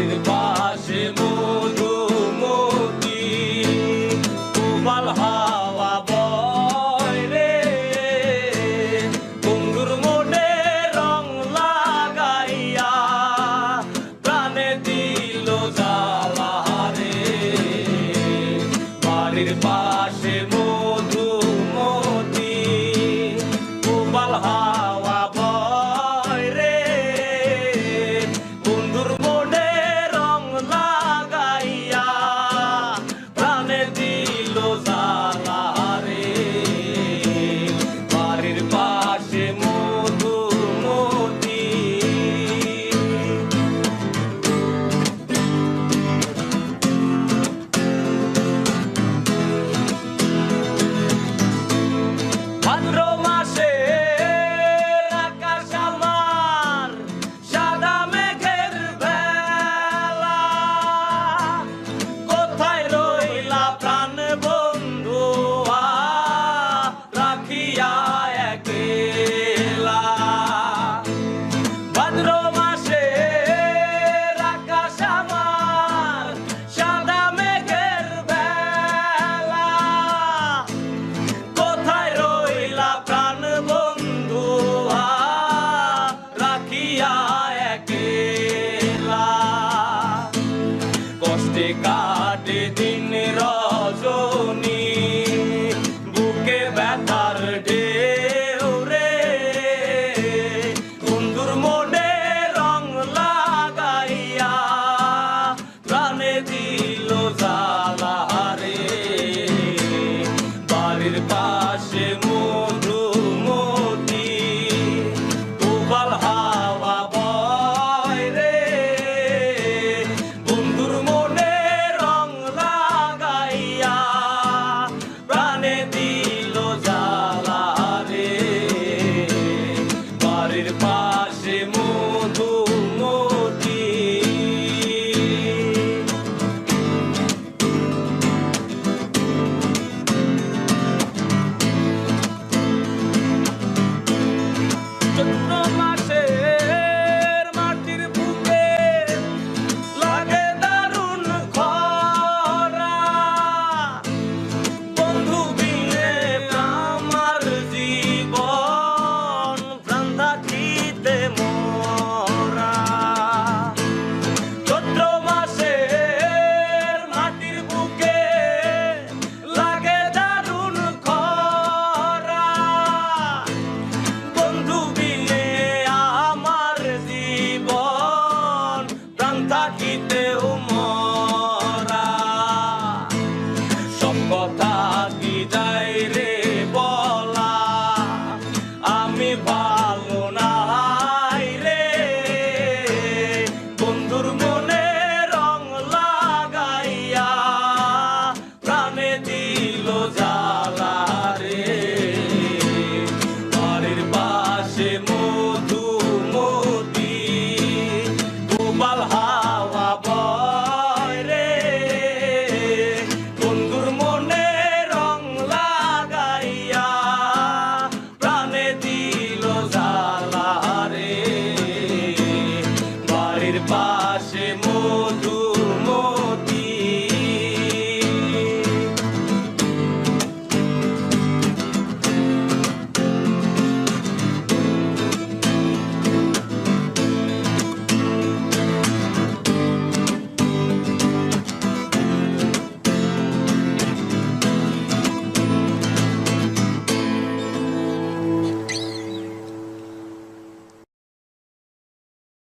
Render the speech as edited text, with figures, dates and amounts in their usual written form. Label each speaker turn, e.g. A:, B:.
A: বাড়ির পাশে মধুমতি উবাল হাওয়া বয় রে বন্ধুর মনে রং লাগাইয়া প্রাণে দিল জ্বালা রে বাড়ির পাশে মধুমতি উবাল হাওয়া বয় রে বন্ধুর মনে রং লাগাইয়া প্রাণে দিল জ্বালা রে বাড়ির পাশে মধুমতি ভাদ্র মাসে আকাশ আমার সাদা মেঘের বেলা কোথায় রইলা প্রাণ বন্ধু রাখিয়া একলা ভাদ্র মাসে আকাশ আমার সাদা মেঘের বেলা কোথায় রইলা প্রাণ বন্ধু রাখিয়া একলা কষ্টে কাটে দিন রজনী বুকে ব্যথার ঢেউ রে বন্ধুর মনে রং লাগাইয়া প্রাণে দিল জ্বালা রে বাড়ির পাশে মধুমতি উবাল হাওয়া বয় রে বন্ধুর মনে রং লাগাইয়া প্রাণে দিল জ্বালা রে বাড়ির পাশে মধুমতি চৈত্র মাসের মাটির বুকে লাগে দারুণ খরা বন্ধু বিনে আমার জীবন প্রাণ থাকিতে মরা চৈত্র মাসের মাটির বুকে লাগে দারুণ খরা বন্ধু বিনে আমার জীবন প্রাণ থাকিতেও